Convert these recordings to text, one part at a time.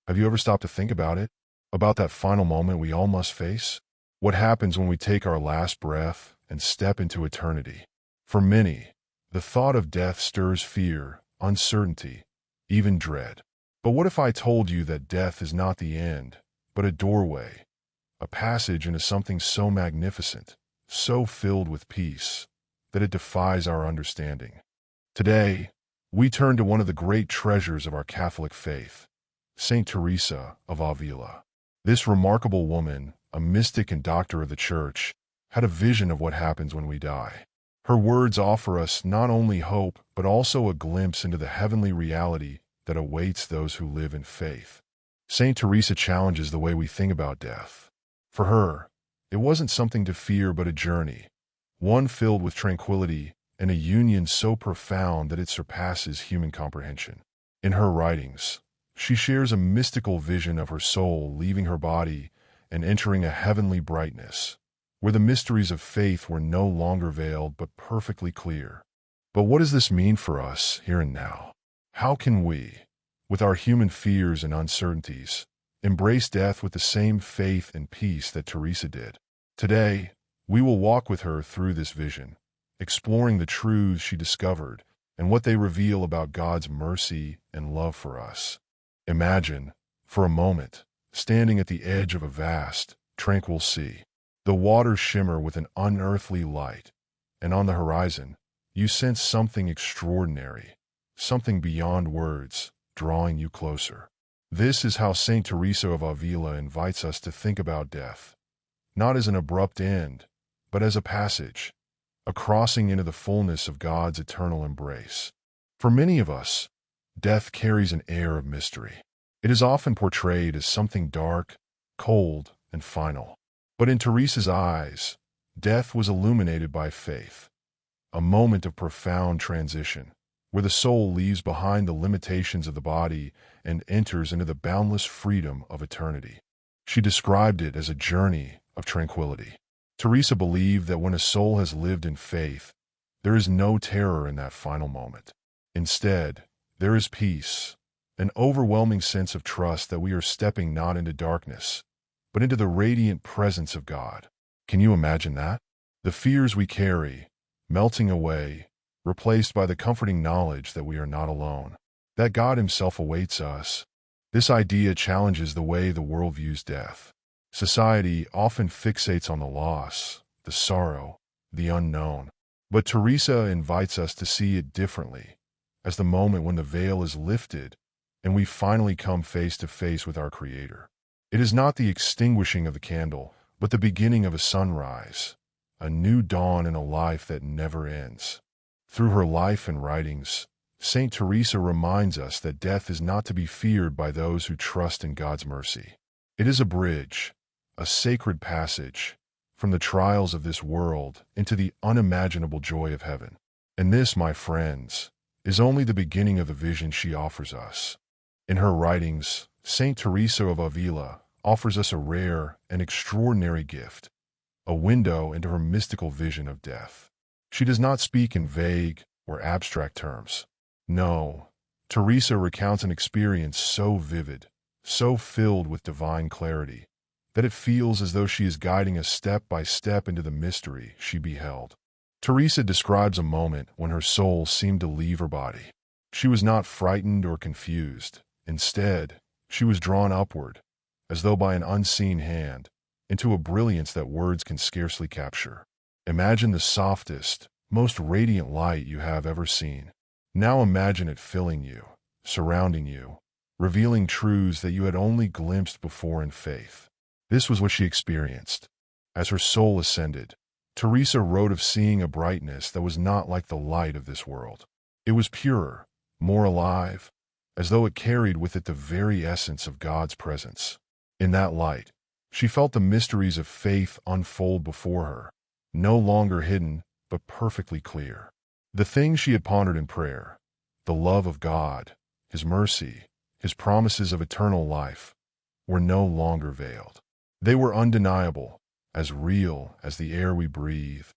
Have you ever stopped to think about it? About that final moment we all must face? What happens when we take our last breath and step into eternity? For many, the thought of death stirs fear, uncertainty, even dread. But what if I told you that death is not the end, but a doorway, a passage into something so magnificent, so filled with peace, that it defies our understanding? Today, we turn to one of the great treasures of our Catholic faith, Saint Teresa of Avila. This remarkable woman, a mystic and doctor of the Church, had a vision of what happens when we die. Her words offer us not only hope, but also a glimpse into the heavenly reality that awaits those who live in faith. Saint Teresa challenges the way we think about death. For her, it wasn't something to fear but a journey, one filled with tranquility and a union so profound that it surpasses human comprehension. In her writings, she shares a mystical vision of her soul leaving her body and entering a heavenly brightness, where the mysteries of faith were no longer veiled but perfectly clear. But what does this mean for us here and now? How can we, with our human fears and uncertainties, embrace death with the same faith and peace that Teresa did? Today, we will walk with her through this vision, exploring the truths she discovered and what they reveal about God's mercy and love for us. Imagine, for a moment, standing at the edge of a vast, tranquil sea. The waters shimmer with an unearthly light, and on the horizon, you sense something extraordinary, something beyond words, drawing you closer. This is how Saint Teresa of Avila invites us to think about death, not as an abrupt end, but as a passage, a crossing into the fullness of God's eternal embrace. For many of us, death carries an air of mystery. It is often portrayed as something dark, cold, and final. But in Teresa's eyes, death was illuminated by faith, a moment of profound transition, where the soul leaves behind the limitations of the body and enters into the boundless freedom of eternity. She described it as a journey of tranquility. Teresa believed that when a soul has lived in faith, there is no terror in that final moment. Instead, there is peace, an overwhelming sense of trust that we are stepping not into darkness, but into the radiant presence of God. Can you imagine that? The fears we carry, melting away, replaced by the comforting knowledge that we are not alone, that God Himself awaits us. This idea challenges the way the world views death. Society often fixates on the loss, the sorrow, the unknown. But Teresa invites us to see it differently, as the moment when the veil is lifted and we finally come face to face with our Creator. It is not the extinguishing of the candle, but the beginning of a sunrise, a new dawn in a life that never ends. Through her life and writings, Saint Teresa reminds us that death is not to be feared by those who trust in God's mercy. It is a bridge, a sacred passage, from the trials of this world into the unimaginable joy of heaven. And this, my friends, is only the beginning of the vision she offers us. In her writings, Saint Teresa of Avila offers us a rare and extraordinary gift, a window into her mystical vision of death. She does not speak in vague or abstract terms. No, Teresa recounts an experience so vivid, so filled with divine clarity, that it feels as though she is guiding us step by step into the mystery she beheld. Teresa describes a moment when her soul seemed to leave her body. She was not frightened or confused. Instead, she was drawn upward, as though by an unseen hand, into a brilliance that words can scarcely capture. Imagine the softest, most radiant light you have ever seen. Now imagine it filling you, surrounding you, revealing truths that you had only glimpsed before in faith. This was what she experienced. As her soul ascended, Teresa wrote of seeing a brightness that was not like the light of this world. It was purer, more alive, as though it carried with it the very essence of God's presence. In that light, she felt the mysteries of faith unfold before her, no longer hidden, but perfectly clear. The things she had pondered in prayer, the love of God, His mercy, His promises of eternal life, were no longer veiled. They were undeniable, as real as the air we breathe.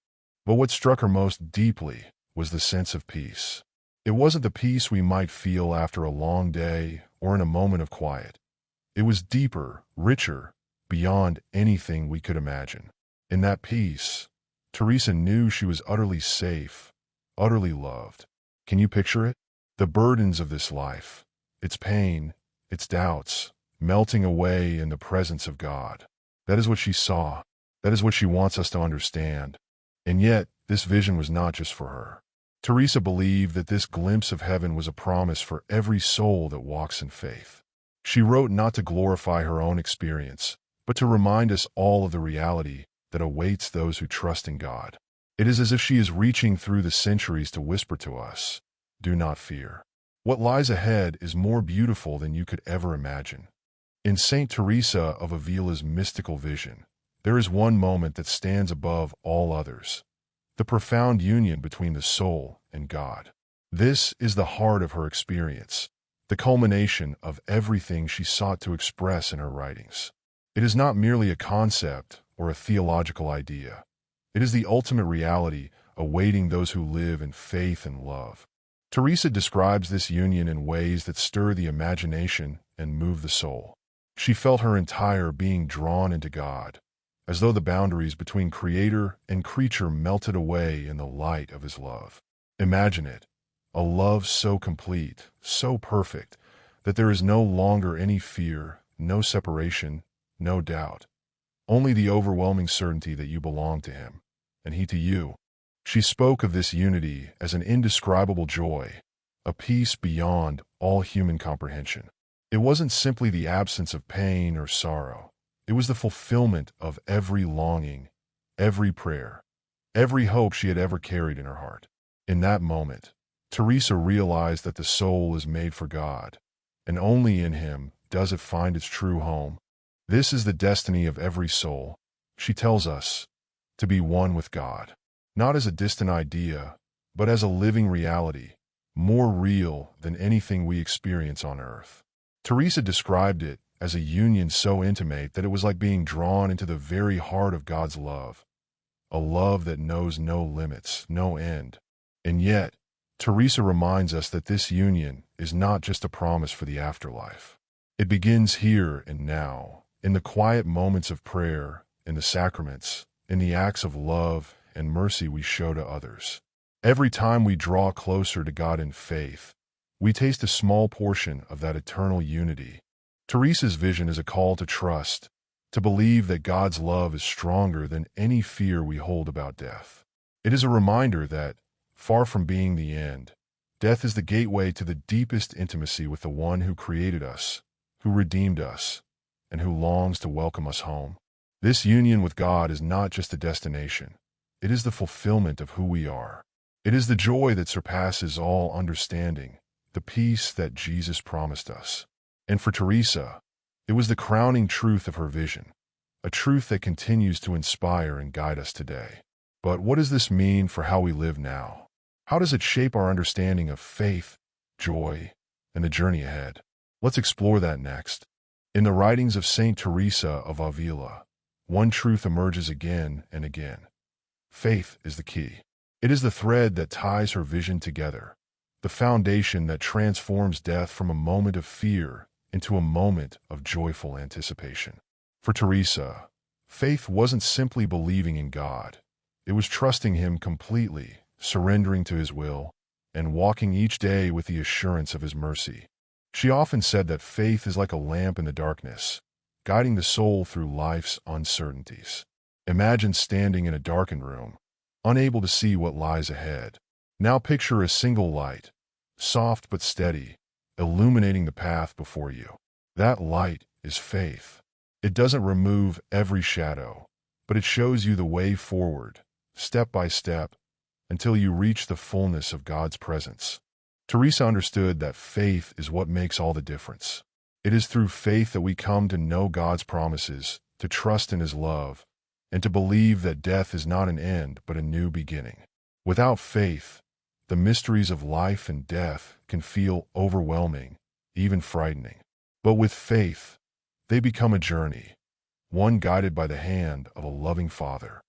But what struck her most deeply was the sense of peace. It wasn't the peace we might feel after a long day or in a moment of quiet. It was deeper, richer, beyond anything we could imagine. In that peace, Teresa knew she was utterly safe, utterly loved. Can you picture it? The burdens of this life, its pain, its doubts, melting away in the presence of God. That is what she saw. That is what she wants us to understand. And yet, this vision was not just for her. Teresa believed that this glimpse of heaven was a promise for every soul that walks in faith. She wrote not to glorify her own experience, but to remind us all of the reality that awaits those who trust in God. It is as if she is reaching through the centuries to whisper to us, "Do not fear. What lies ahead is more beautiful than you could ever imagine." In Saint Teresa of Avila's mystical vision, there is one moment that stands above all others: the profound union between the soul and God. This is the heart of her experience, the culmination of everything she sought to express in her writings. It is not merely a concept or a theological idea. It is the ultimate reality awaiting those who live in faith and love. Teresa describes this union in ways that stir the imagination and move the soul. She felt her entire being drawn into God, as though the boundaries between creator and creature melted away in the light of his love. Imagine it, a love so complete, so perfect, that there is no longer any fear, no separation, no doubt. Only the overwhelming certainty that you belong to him, and he to you. She spoke of this unity as an indescribable joy, a peace beyond all human comprehension. It wasn't simply the absence of pain or sorrow. It was the fulfillment of every longing, every prayer, every hope she had ever carried in her heart. In that moment, Teresa realized that the soul is made for God, and only in him does it find its true home. This is the destiny of every soul, she tells us, to be one with God, not as a distant idea, but as a living reality, more real than anything we experience on earth. Teresa described it as a union so intimate that it was like being drawn into the very heart of God's love, a love that knows no limits, no end. And yet, Teresa reminds us that this union is not just a promise for the afterlife. It begins here and now, in the quiet moments of prayer, in the sacraments, in the acts of love and mercy we show to others. Every time we draw closer to God in faith, we taste a small portion of that eternal unity. Teresa's vision is a call to trust, to believe that God's love is stronger than any fear we hold about death. It is a reminder that, far from being the end, death is the gateway to the deepest intimacy with the one who created us, who redeemed us, and who longs to welcome us home. This union with God is not just a destination. It is the fulfillment of who we are. It is the joy that surpasses all understanding, the peace that Jesus promised us. And for Teresa, it was the crowning truth of her vision, a truth that continues to inspire and guide us today. But what does this mean for how we live now? How does it shape our understanding of faith, joy, and the journey ahead? Let's explore that next. In the writings of Saint Teresa of Avila, one truth emerges again and again. Faith is the key. It is the thread that ties her vision together, the foundation that transforms death from a moment of fear into a moment of joyful anticipation. For Teresa, faith wasn't simply believing in God. It was trusting him completely, surrendering to his will, and walking each day with the assurance of his mercy. She often said that faith is like a lamp in the darkness, guiding the soul through life's uncertainties. Imagine standing in a darkened room, unable to see what lies ahead. Now picture a single light, soft but steady, illuminating the path before you. That light is faith. It doesn't remove every shadow, but it shows you the way forward, step by step, until you reach the fullness of God's presence. Teresa understood that faith is what makes all the difference. It is through faith that we come to know God's promises, to trust in his love, and to believe that death is not an end but a new beginning. Without faith, the mysteries of life and death can feel overwhelming, even frightening. But with faith, they become a journey, one guided by the hand of a loving Father.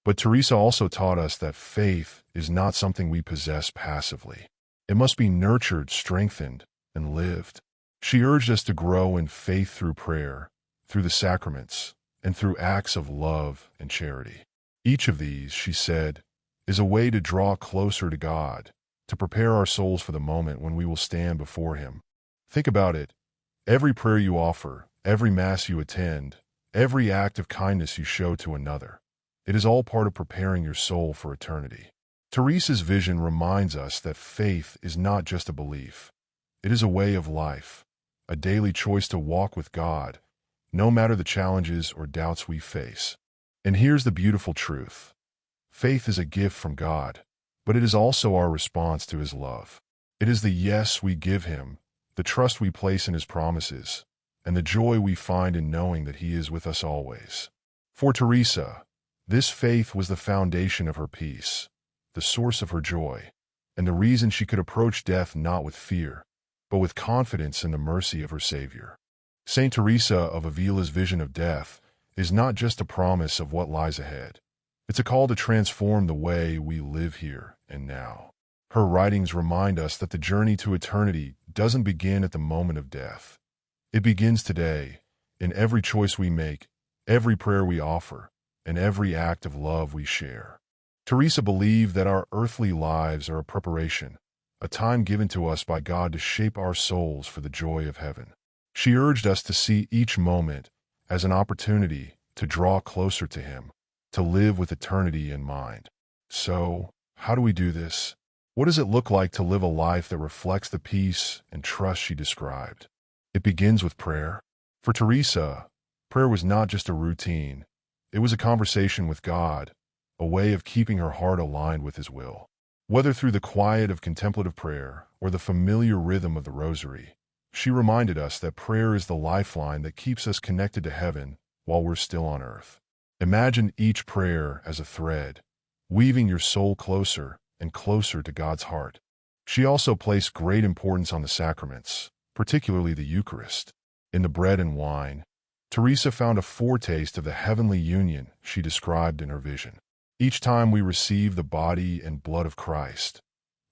But Teresa also taught us that faith is not something we possess passively. It must be nurtured, strengthened, and lived. She urged us to grow in faith through prayer, through the sacraments, and through acts of love and charity. Each of these, she said, is a way to draw closer to God, to prepare our souls for the moment when we will stand before Him. Think about it. Every prayer you offer, every Mass you attend, every act of kindness you show to another, it is all part of preparing your soul for eternity. Teresa's vision reminds us that faith is not just a belief. It is a way of life, a daily choice to walk with God, no matter the challenges or doubts we face. And here's the beautiful truth. Faith is a gift from God, but it is also our response to His love. It is the yes we give Him, the trust we place in His promises, and the joy we find in knowing that He is with us always. For Teresa, this faith was the foundation of her peace, the source of her joy, and the reason she could approach death not with fear, but with confidence in the mercy of her Savior. Saint Teresa of Avila's vision of death is not just a promise of what lies ahead. It's a call to transform the way we live here and now. Her writings remind us that the journey to eternity doesn't begin at the moment of death. It begins today, in every choice we make, every prayer we offer, and every act of love we share. Teresa believed that our earthly lives are a preparation, a time given to us by God to shape our souls for the joy of heaven. She urged us to see each moment as an opportunity to draw closer to Him, to live with eternity in mind. So, how do we do this? What does it look like to live a life that reflects the peace and trust she described? It begins with prayer. For Teresa, prayer was not just a routine. It was a conversation with God, a way of keeping her heart aligned with His will. Whether through the quiet of contemplative prayer or the familiar rhythm of the rosary, she reminded us that prayer is the lifeline that keeps us connected to heaven while we're still on earth. Imagine each prayer as a thread, weaving your soul closer and closer to God's heart. She also placed great importance on the sacraments, particularly the Eucharist. In the bread and wine, Teresa found a foretaste of the heavenly union she described in her vision. Each time we receive the body and blood of Christ,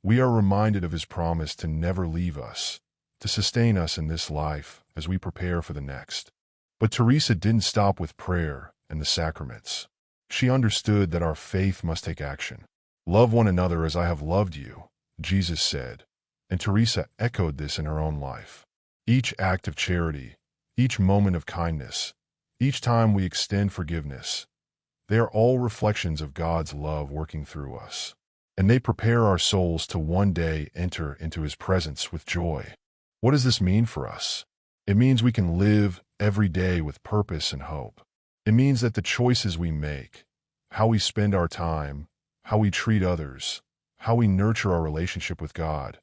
we are reminded of His promise to never leave us, to sustain us in this life as we prepare for the next. But Teresa didn't stop with prayer and the sacraments. She understood that our faith must take action. Love one another as I have loved you, Jesus said, and Teresa echoed this in her own life. Each act of charity, each moment of kindness, each time we extend forgiveness, they are all reflections of God's love working through us. And they prepare our souls to one day enter into His presence with joy. What does this mean for us? It means we can live every day with purpose and hope. It means that the choices we make, how we spend our time, how we treat others, how we nurture our relationship with God,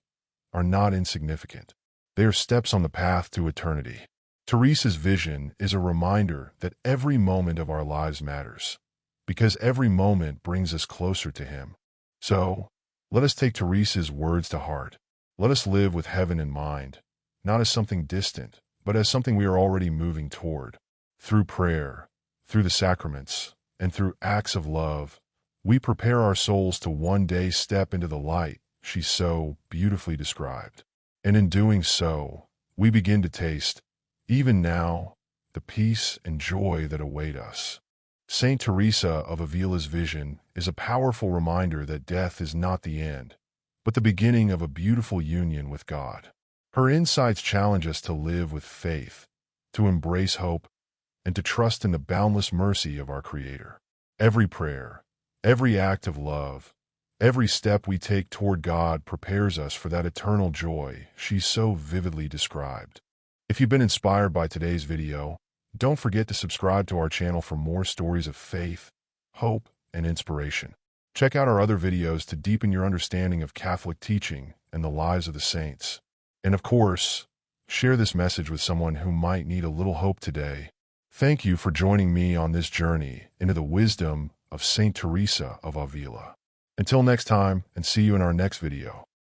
are not insignificant. They are steps on the path to eternity. Teresa's vision is a reminder that every moment of our lives matters, because every moment brings us closer to Him. So, let us take Teresa's words to heart. Let us live with heaven in mind, not as something distant, but as something we are already moving toward. Through prayer, through the sacraments, and through acts of love, we prepare our souls to one day step into the light she so beautifully described. And in doing so, we begin to taste, even now, the peace and joy that await us. Saint Teresa of Avila's vision is a powerful reminder that death is not the end, but the beginning of a beautiful union with God. Her insights challenge us to live with faith, to embrace hope, and to trust in the boundless mercy of our Creator. Every prayer, every act of love, every step we take toward God prepares us for that eternal joy she so vividly described. If you've been inspired by today's video, don't forget to subscribe to our channel for more stories of faith, hope, and inspiration. Check out our other videos to deepen your understanding of Catholic teaching and the lives of the saints. And of course, share this message with someone who might need a little hope today. Thank you for joining me on this journey into the wisdom of Saint Teresa of Avila. Until next time, and see you in our next video.